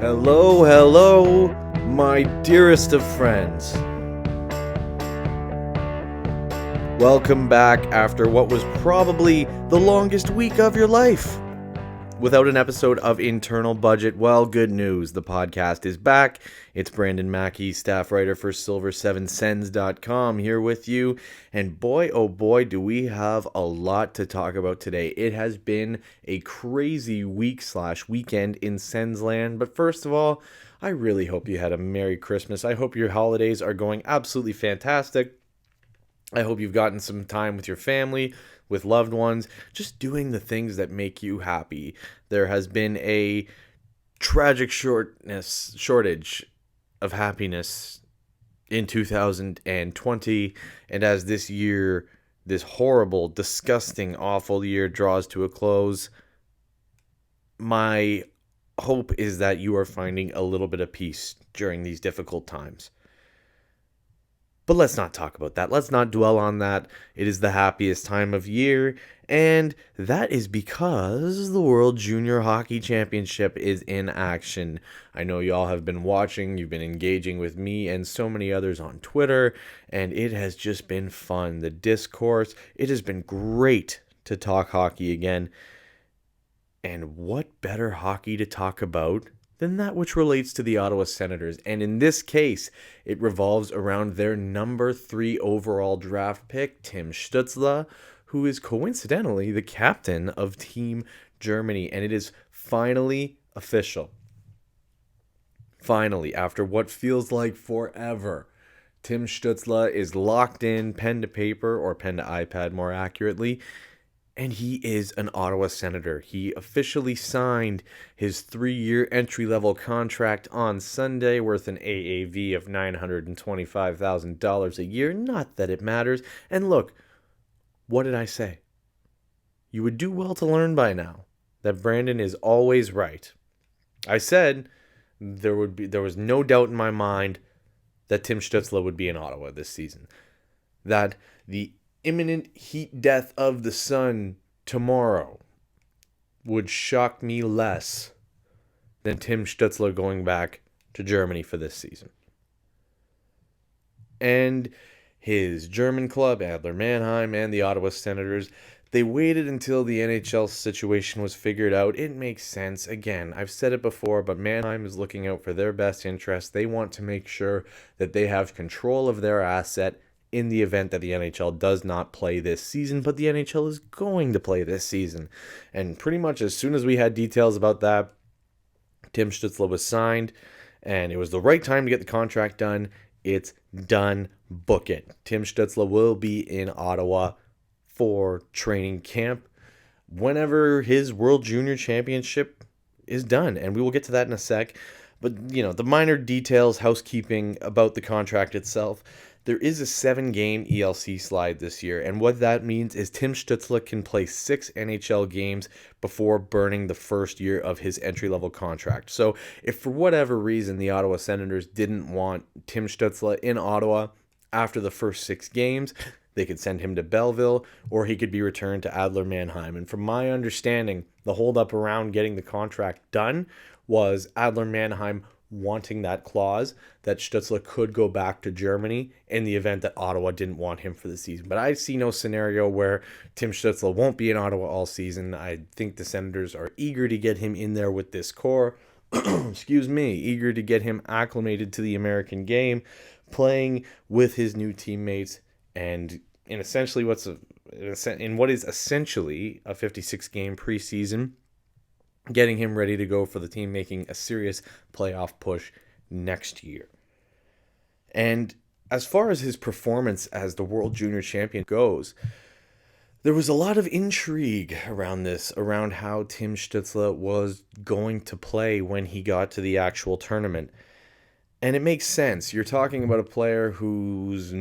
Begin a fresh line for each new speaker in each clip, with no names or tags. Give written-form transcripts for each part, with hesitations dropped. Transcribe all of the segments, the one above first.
Hello, hello, my dearest of friends. Welcome back after what was probably the longest week of your life. Without an episode of Internal Budget, well, good news. The podcast is back. It's Brandon Maki, staff writer for Silver7Sens.com here with you. And boy, oh boy, do we have a lot to talk about today. It has been a crazy week/weekend in SensLand. But first of all, I really hope you had a Merry Christmas. I hope your holidays are going absolutely fantastic. I hope you've gotten some time with your family, with loved ones, just doing the things that make you happy. There has been a tragic shortage of happiness in 2020, and as this year, this horrible, disgusting, awful year draws to a close, my hope is that you are finding a little bit of peace during these difficult times. But let's not talk about that. Let's not dwell on that. It is the happiest time of year, and that is because the World Junior Hockey Championship is in action. I know y'all have been watching, you've been engaging with me and so many others on Twitter, and it has just been fun. The discourse, it has been great to talk hockey again. And what better hockey to talk about than that which relates to the Ottawa Senators. And in this case, it revolves around their number 3 overall draft pick, Tim Stuetzle, who is coincidentally the captain of Team Germany. And it is finally official. Finally, after what feels like forever, Tim Stuetzle is locked in, pen to paper, or pen to iPad more accurately, and he is an Ottawa Senator. He officially signed his 3-year entry-level contract on Sunday, worth an AAV of $925,000 a year. Not that it matters. And look, what did I say? You would do well to learn by now that Brandon is always right. I said there was no doubt in my mind that Tim Stuetzle would be in Ottawa this season. That the imminent heat death of the sun tomorrow would shock me less than Tim Stuetzle going back to Germany for this season. And his German club, Adler Mannheim, and the Ottawa Senators, they waited until the NHL situation was figured out. It makes sense. Again, I've said it before, but Mannheim is looking out for their best interests. They want to make sure that they have control of their asset in the event that the NHL does not play this season, but the NHL is going to play this season. And pretty much as soon as we had details about that, Tim Stuetzle was signed, and it was the right time to get the contract done. It's done. Book it. Tim Stuetzle will be in Ottawa for training camp whenever his World Junior Championship is done, and we will get to that in a sec. But, the minor details, housekeeping about the contract itself. There is a 7-game ELC slide this year, and what that means is Tim Stuetzle can play 6 NHL games before burning the first year of his entry-level contract. So if for whatever reason the Ottawa Senators didn't want Tim Stuetzle in Ottawa after the first 6 games, they could send him to Belleville, or he could be returned to Adler Mannheim. And from my understanding, the holdup around getting the contract done was Adler Mannheim wanting that clause that Stuetzle could go back to Germany in the event that Ottawa didn't want him for the season. But I see no scenario where Tim Stuetzle won't be in Ottawa all season. I think the Senators are eager to get him in there with this core. Eager to get him acclimated to the American game, playing with his new teammates, and in what is essentially a 56-game preseason, getting him ready to go for the team, making a serious playoff push next year. And as far as his performance as the World Junior Champion goes, there was a lot of intrigue around how Tim Stuetzle was going to play when he got to the actual tournament. And it makes sense. You're talking about a player who's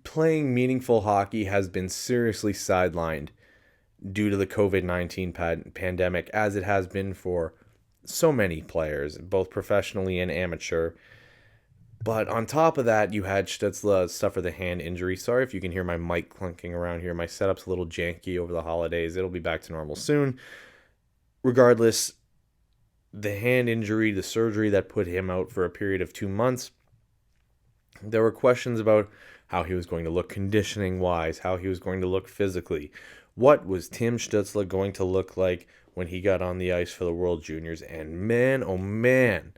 playing meaningful hockey has been seriously sidelined due to the COVID-19 pandemic, as it has been for so many players, both professionally and amateur. But on top of that, you had Stuetzle suffer the hand injury. Sorry if you can hear my mic clunking around here. My setup's a little janky over the holidays. It'll be back to normal soon. Regardless, the hand injury, the surgery that put him out for a period of 2 months, there were questions about how he was going to look conditioning-wise, how he was going to look physically. What was Tim Stuetzle going to look like when he got on the ice for the World Juniors? And man, oh man,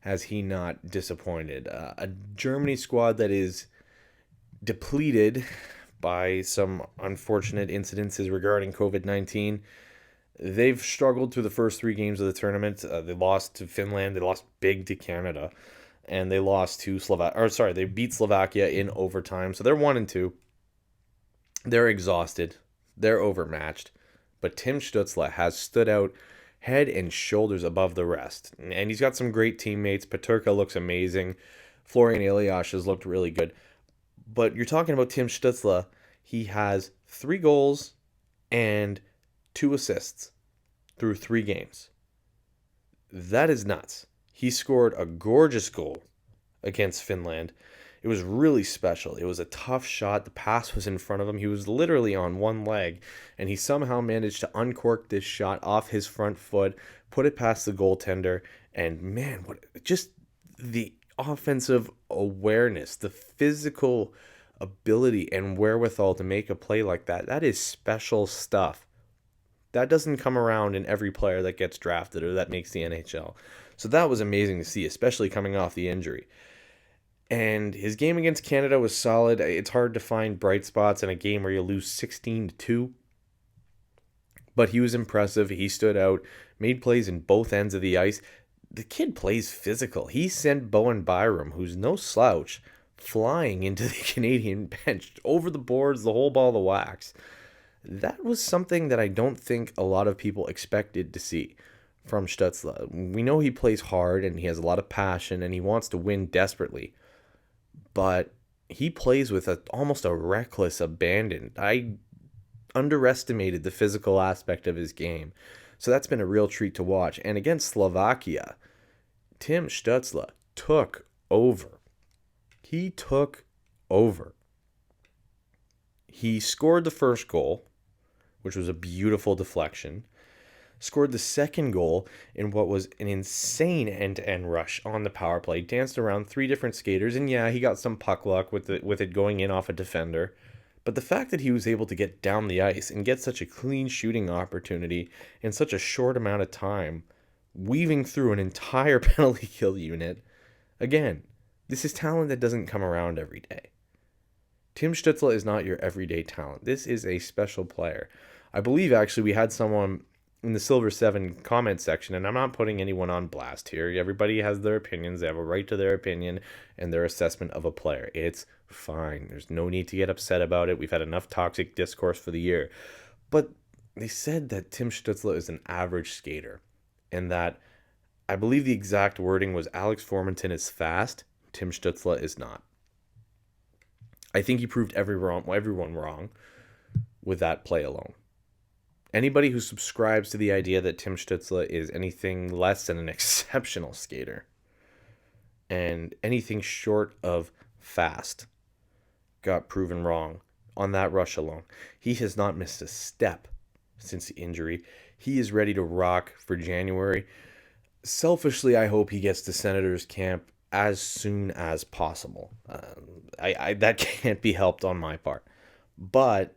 has he not disappointed. A Germany squad that is depleted by some unfortunate incidences regarding COVID-19. They've struggled through the first 3 games of the tournament. They lost to Finland. They lost big to Canada. And they lost to they beat Slovakia in overtime. So they're 1-2. They're exhausted. They're overmatched. But Tim Stuetzle has stood out head and shoulders above the rest. And he's got some great teammates. Peterka looks amazing. Florian Elias has looked really good. But you're talking about Tim Stuetzle. He has 3 goals and 2 assists through 3 games. That is nuts. He scored a gorgeous goal against Finland. It was really special. It was a tough shot. The pass was in front of him. He was literally on one leg, and he somehow managed to uncork this shot off his front foot, put it past the goaltender, and man, what just the offensive awareness, the physical ability and wherewithal to make a play like that. That is special stuff. That doesn't come around in every player that gets drafted or that makes the NHL. So that was amazing to see, especially coming off the injury. And his game against Canada was solid. It's hard to find bright spots in a game where you lose 16-2. But he was impressive. He stood out, made plays in both ends of the ice. The kid plays physical. He sent Bowen Byram, who's no slouch, flying into the Canadian bench, over the boards, the whole ball of wax. That was something that I don't think a lot of people expected to see from Stuetzle. We know he plays hard and he has a lot of passion and he wants to win desperately. But he plays with almost a reckless abandon. I underestimated the physical aspect of his game. So that's been a real treat to watch. And against Slovakia, Tim Stuetzle took over. He took over. He scored the first goal, which was a beautiful deflection. Scored the second goal in what was an insane end-to-end rush on the power play. Danced around 3 different skaters, and yeah, he got some puck luck with it going in off a defender. But the fact that he was able to get down the ice and get such a clean shooting opportunity in such a short amount of time, weaving through an entire penalty kill unit, again, this is talent that doesn't come around every day. Tim Stuetzle is not your everyday talent. This is a special player. I believe, actually, we had someone in the Silver 7 comment section, and I'm not putting anyone on blast here. Everybody has their opinions. They have a right to their opinion and their assessment of a player. It's fine. There's no need to get upset about it. We've had enough toxic discourse for the year. But they said that Tim Stuetzle is an average skater, and that I believe the exact wording was Alex Formenton is fast, Tim Stuetzle is not. I think he proved everyone wrong with that play alone. Anybody who subscribes to the idea that Tim Stuetzle is anything less than an exceptional skater and anything short of fast got proven wrong on that rush alone. He has not missed a step since the injury. He is ready to rock for January. Selfishly, I hope he gets to Senators camp as soon as possible. That can't be helped on my part. But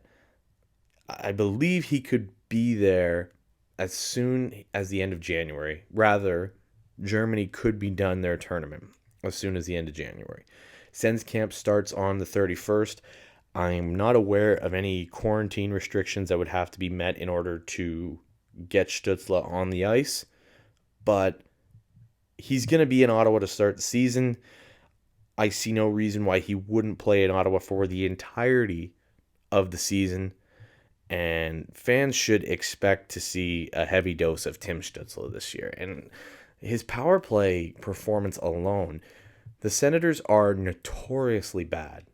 I believe he could be there as soon as the end of January. Rather, Germany could be done their tournament as soon as the end of January. Sens camp starts on the 31st. I'm not aware of any quarantine restrictions that would have to be met in order to get Stuetzle on the ice. But he's going to be in Ottawa to start the season. I see no reason why he wouldn't play in Ottawa for the entirety of the season. And fans should expect to see a heavy dose of Tim Stuetzle this year. And his power play performance alone, the Senators are notoriously bad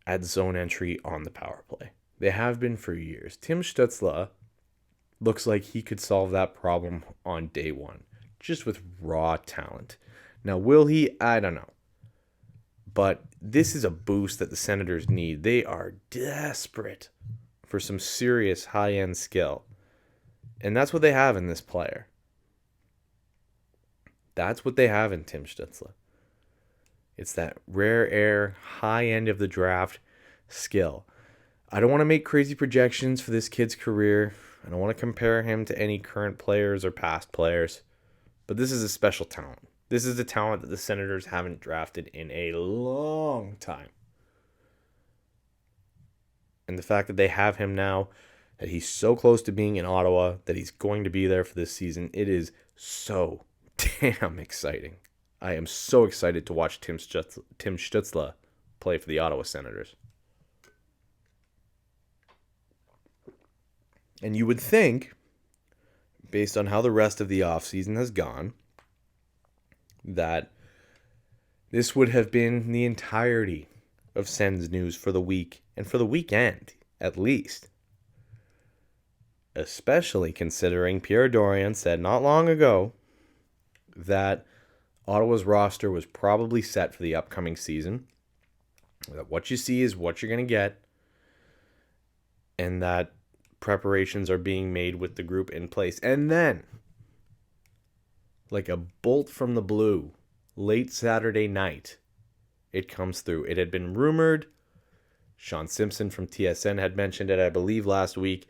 at zone entry on the power play. They have been for years. Tim Stuetzle looks like he could solve that problem on day one, just with raw talent. Now, will he? I don't know. But this is a boost that the Senators need. They are desperate for some serious high-end skill. And that's what they have in this player. That's what they have in Tim Stuetzle. It's that rare air, high end of the draft skill. I don't want to make crazy projections for this kid's career. I don't want to compare him to any current players or past players. But this is a special talent. This is a talent that the Senators haven't drafted in a long time. And the fact that they have him now, that he's so close to being in Ottawa, that he's going to be there for this season, it is so damn exciting. I am so excited to watch Tim Stuetzle play for the Ottawa Senators. And you would think, based on how the rest of the offseason has gone, that this would have been the entirety of Sens news for the week and for the weekend, at least. Especially considering Pierre Dorion said not long ago that Ottawa's roster was probably set for the upcoming season, that what you see is what you're going to get, and that preparations are being made with the group in place. And then, like a bolt from the blue, late Saturday night, it comes through. It had been rumored. Sean Simpson from TSN had mentioned it, I believe, last week.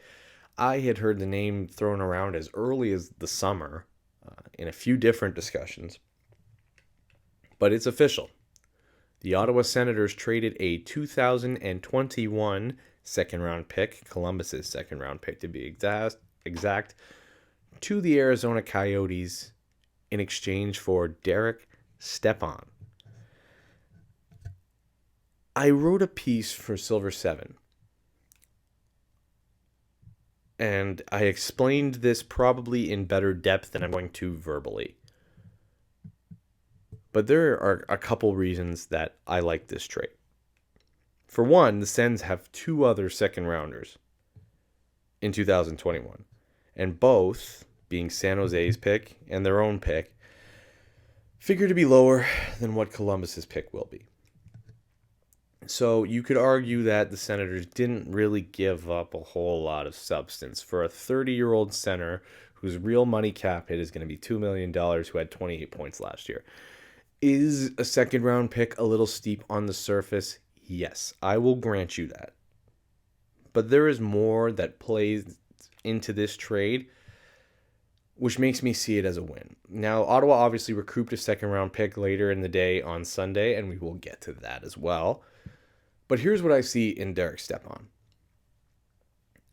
I had heard the name thrown around as early as the summer in a few different discussions. But it's official. The Ottawa Senators traded a 2021 second-round pick, Columbus's second-round pick to be exact, to the Arizona Coyotes in exchange for Derek Stepan. I wrote a piece for Silver 7, and I explained this probably in better depth than I'm going to verbally. But there are a couple reasons that I like this trade. For one, the Sens have two other second-rounders in 2021, and both, being San Jose's pick and their own pick, figure to be lower than what Columbus's pick will be. So you could argue that the Senators didn't really give up a whole lot of substance for a 30-year-old center whose real money cap hit is going to be $2 million, who had 28 points last year. Is a second-round pick a little steep on the surface? Yes, I will grant you that. But there is more that plays into this trade, which makes me see it as a win. Now, Ottawa obviously recouped a second-round pick later in the day on Sunday, and we will get to that as well. But here's what I see in Derek Stepan.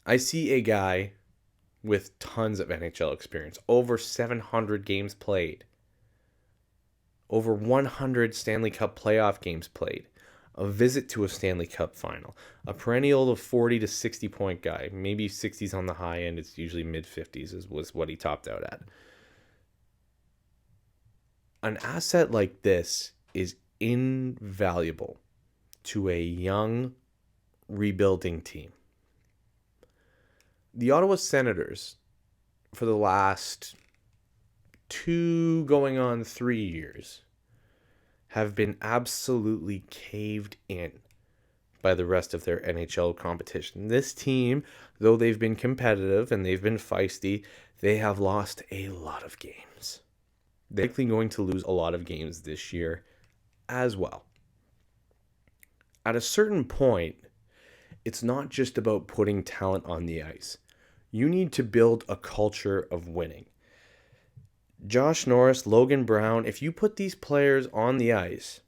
I see a guy with tons of NHL experience, over 700 games played, over 100 Stanley Cup playoff games played, a visit to a Stanley Cup final, a perennial of 40 to 60 point guy, maybe 60s on the high end, it's usually mid-50s was what he topped out at. An asset like this is invaluable to a young, rebuilding team. The Ottawa Senators, for the last 2 going on 3 years, have been absolutely caved in by the rest of their NHL competition. This team, though they've been competitive and they've been feisty, they have lost a lot of games. They're likely going to lose a lot of games this year as well. At a certain point, it's not just about putting talent on the ice. You need to build a culture of winning. Josh Norris, Logan Brown, if you put these players on the ice,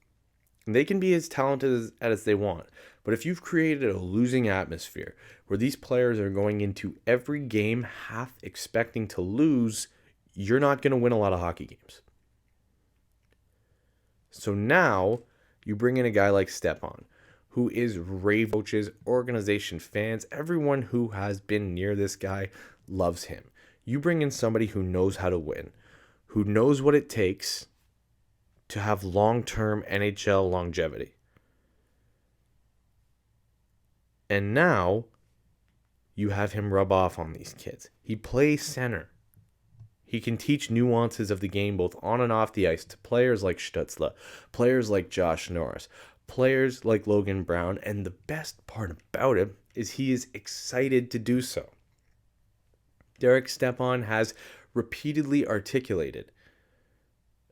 they can be as talented as they want. But if you've created a losing atmosphere where these players are going into every game half expecting to lose, you're not going to win a lot of hockey games. So now you bring in a guy like Stepan, who is rave coaches, organization fans, everyone who has been near this guy loves him. You bring in somebody who knows how to win, who knows what it takes to have long-term NHL longevity. And now you have him rub off on these kids. He plays center. He can teach nuances of the game both on and off the ice to players like Stuetzle, players like Josh Norris, players like Logan Brown, and the best part about it is he is excited to do so. Derek Stepan has repeatedly articulated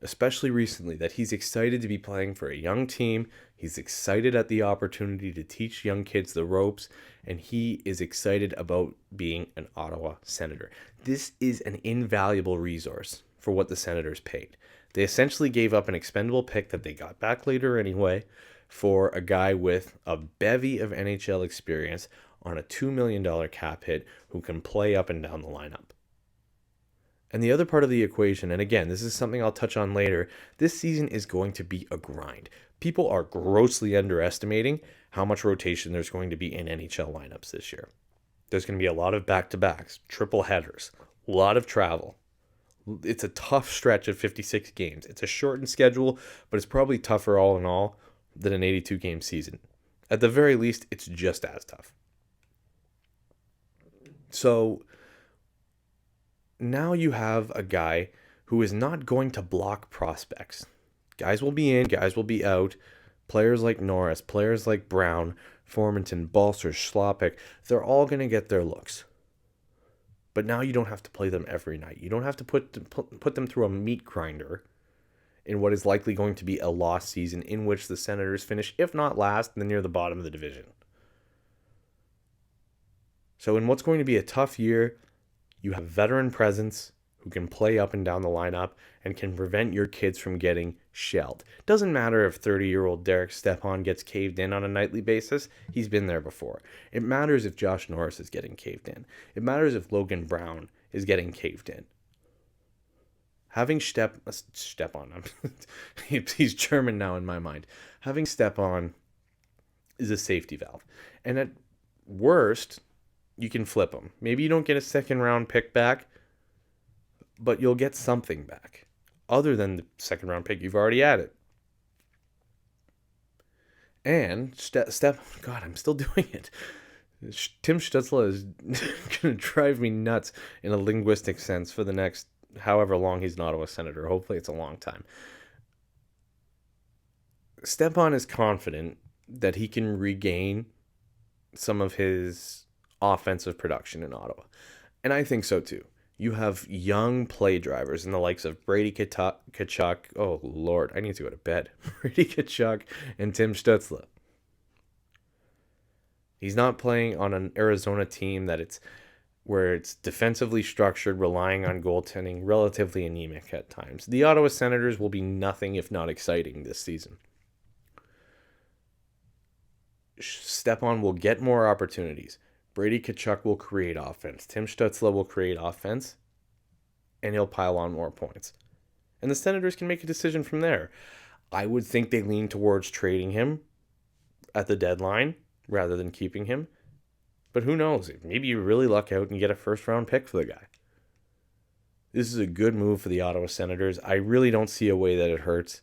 especially recently, that he's excited to be playing for a young team. He's excited at the opportunity to teach young kids the ropes, and he is excited about being an Ottawa Senator. This is an invaluable resource for what the Senators paid. They essentially gave up an expendable pick that they got back later anyway for a guy with a bevy of NHL experience on a $2 million cap hit who can play up and down the lineup. And the other part of the equation, and again, this is something I'll touch on later, this season is going to be a grind. People are grossly underestimating how much rotation there's going to be in NHL lineups this year. There's going to be a lot of back-to-backs, triple headers, a lot of travel. It's a tough stretch of 56 games. It's a shortened schedule, but it's probably tougher all in all than an 82-game season. At the very least, it's just as tough. So now you have a guy who is not going to block prospects. Guys will be in, guys will be out. Players like Norris, players like Brown, Formanton, Balser, Schlopik, they're all going to get their looks. But now you don't have to play them every night. You don't have to put them through a meat grinder in what is likely going to be a lost season in which the Senators finish, if not last, then near the bottom of the division. So in what's going to be a tough year, you have veteran presence who can play up and down the lineup and can prevent your kids from getting shelled. Doesn't matter if 30-year-old Derek Stepan gets caved in on a nightly basis. He's been there before. It matters if Josh Norris is getting caved in. It matters if Logan Brown is getting caved in. Having Stepan, he's German now in my mind. Having Stepan is a safety valve. And at worst, you can flip him. Maybe you don't get a second-round pick back, but you'll get something back other than the second-round pick you've already added. And God, I'm still doing it. Tim Stuetzle is going to drive me nuts in a linguistic sense for the next however long he's an Ottawa Senator. Hopefully it's a long time. Stepan is confident that he can regain some of his offensive production in Ottawa. And I think so too. You have young play drivers in the likes of Brady Tkachuk. Oh, Lord, I need to go to bed. Brady Tkachuk and Tim Stuetzle. He's not playing on an Arizona team where it's defensively structured, relying on goaltending, relatively anemic at times. The Ottawa Senators will be nothing if not exciting this season. Stepan will get more opportunities. Brady Tkachuk will create offense. Tim Stuetzle will create offense. And he'll pile on more points. And the Senators can make a decision from there. I would think they lean towards trading him at the deadline rather than keeping him. But who knows? Maybe you really luck out and get a first-round pick for the guy. This is a good move for the Ottawa Senators. I really don't see a way that it hurts.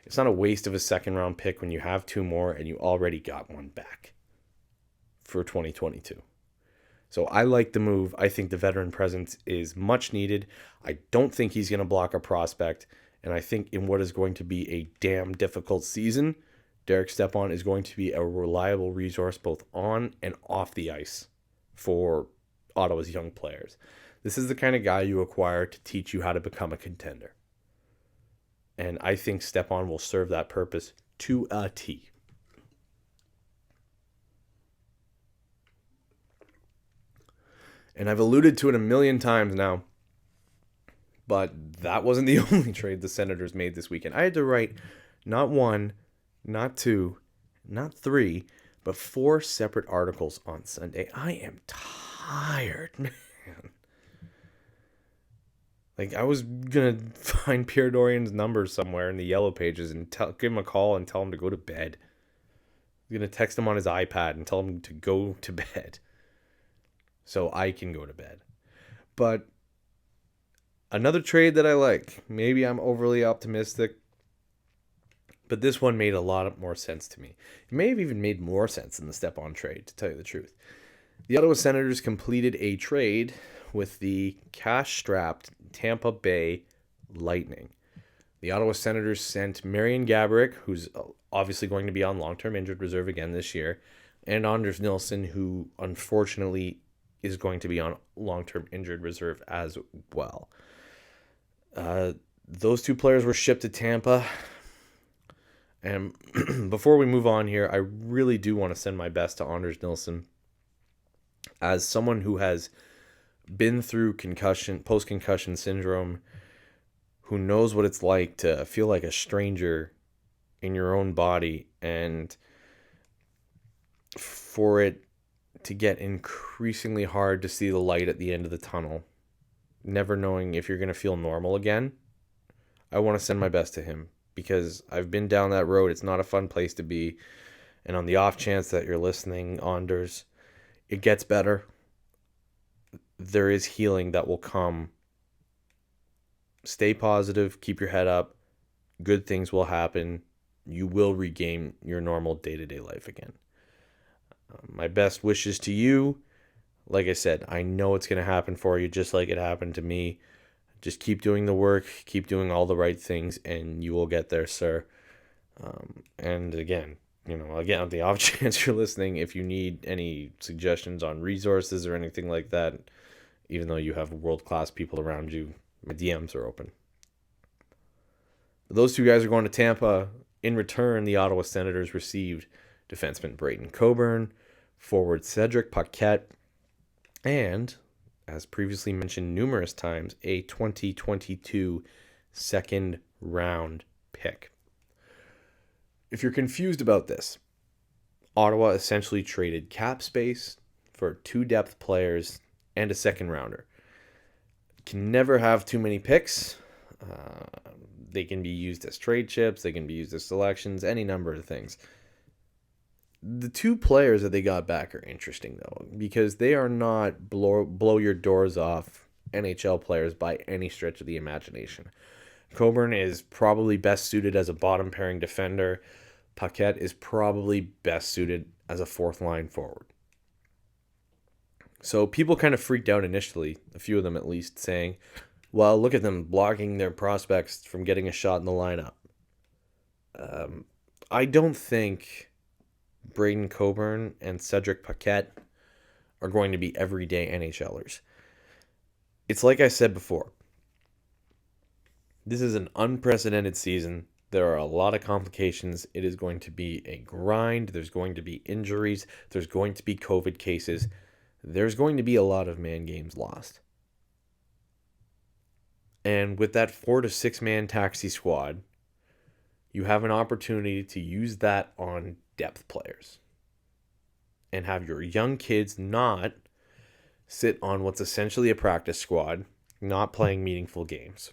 It's not a waste of a second-round pick when you have two more and you already got one back for 2022. So I like the move. I think the veteran presence is much needed. I don't think he's going to block a prospect. And I think in what is going to be a damn difficult season, Derek Stepan is going to be a reliable resource both on and off the ice for Ottawa's young players. This is the kind of guy you acquire to teach you how to become a contender. And I think Stepan will serve that purpose to a T. And I've alluded to it a million times now, but that wasn't the only trade the Senators made this weekend. I had to write not one, not two, not three, but 4 separate articles on Sunday. I am tired, man. Like, I was going to find Pierre Dorian's number somewhere in the yellow pages and give him a call and tell him to go to bed. I'm going to text him on his iPad and tell him to go to bed so I can go to bed. But another trade that I like, maybe I'm overly optimistic, but this one made a lot more sense to me. It may have even made more sense than the Stepan trade, to tell you the truth. The Ottawa Senators completed a trade with the cash-strapped Tampa Bay Lightning. The Ottawa Senators sent Marian Gaborik, who's obviously going to be on long-term injured reserve again this year, and Anders Nilsson, who unfortunately is going to be on long-term injured reserve as well. Those two players were shipped to Tampa. And before we move on here, I really do want to send my best to Anders Nilsson. As someone who has been through concussion, post-concussion syndrome, who knows what it's like to feel like a stranger in your own body, and for it to get increasingly hard to see the light at the end of the tunnel, never knowing if you're going to feel normal again, I want to send my best to him, because I've been down that road. It's not a fun place to be. And on the off chance that you're listening, Anders, it gets better. There is healing that will come. Stay positive, keep your head up. Good things will happen. You will regain your normal day-to-day life again. My best wishes to you. Like I said, I know it's going to happen for you just like it happened to me. Just keep doing the work, keep doing all the right things, and you will get there, sir. And again, on the off chance you're listening, if you need any suggestions on resources or anything like that, even though you have world-class people around you, my DMs are open. Those two guys are going to Tampa. In return, the Ottawa Senators received defenseman Braden Coburn, forward Cedric Paquette, and, as previously mentioned numerous times, a 2022 second-round pick. If you're confused about this, Ottawa essentially traded cap space for 2 depth players and a second-rounder. Can never have too many picks. They can be used as trade chips. They can be used as selections, any number of things. The 2 players that they got back are interesting, though, because they are not blow your doors off NHL players by any stretch of the imagination. Coburn is probably best suited as a bottom pairing defender. Paquette is probably best suited as a fourth line forward. So people kind of freaked out initially, a few of them at least, saying, well, look at them blocking their prospects from getting a shot in the lineup. I don't think Braden Coburn and Cedric Paquette are going to be everyday NHLers. It's like I said before. This is an unprecedented season. There are a lot of complications. It is going to be a grind. There's going to be injuries. There's going to be COVID cases. There's going to be a lot of man games lost. And with that 4 to 6 man taxi squad, you have an opportunity to use that on depth players and have your young kids not sit on what's essentially a practice squad, not playing meaningful games.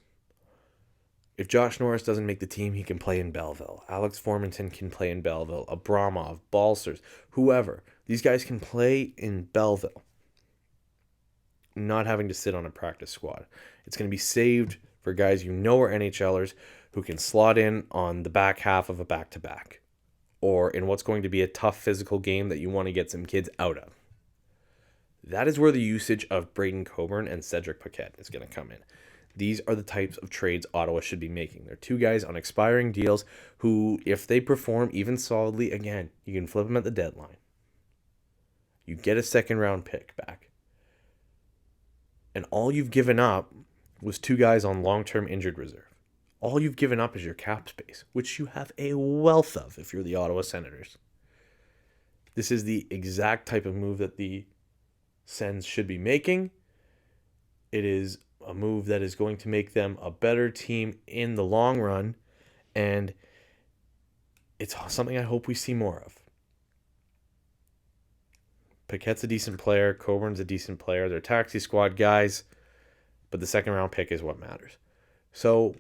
If Josh Norris doesn't make the team, he can play in Belleville. Alex Formanton can play in Belleville. Abramov, Balsers, whoever. These guys can play in Belleville, not having to sit on a practice squad. It's going to be saved for guys you know are NHLers who can slot in on the back half of a back-to-back, or in what's going to be a tough physical game that you want to get some kids out of. That is where the usage of Braden Coburn and Cedric Paquette is going to come in. These are the types of trades Ottawa should be making. They're 2 guys on expiring deals who, if they perform even solidly, again, you can flip them at the deadline. You get a second-round pick back. And all you've given up was 2 guys on long-term injured reserve. All you've given up is your cap space, which you have a wealth of if you're the Ottawa Senators. This is the exact type of move that the Sens should be making. It is a move that is going to make them a better team in the long run, and it's something I hope we see more of. Paquette's a decent player. Coburn's a decent player. They're taxi squad guys, but the second-round pick is what matters. So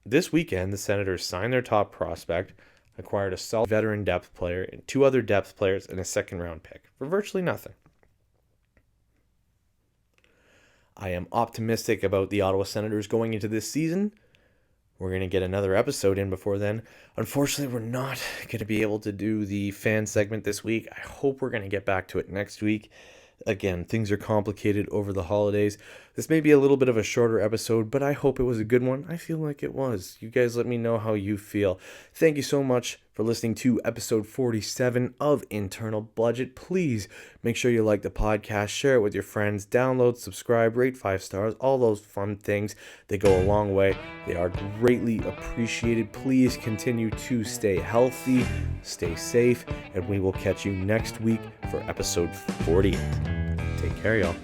this weekend, the Senators signed their top prospect, acquired a solid veteran depth player, and 2 other depth players, and a second-round pick for virtually nothing. I am optimistic about the Ottawa Senators going into this season. We're going to get another episode in before then. Unfortunately, we're not going to be able to do the fan segment this week. I hope we're going to get back to it next week. Again, things are complicated over the holidays. This may be a little bit of a shorter episode, but I hope it was a good one. I feel like it was. You guys let me know how you feel. Thank you so much for listening to episode 47 of Internal Budget. Please make sure you like the podcast, share it with your friends, download, subscribe, rate 5 stars, all those fun things. They go a long way. They are greatly appreciated. Please continue to stay healthy, stay safe, and we will catch you next week for episode 48. Take care, y'all.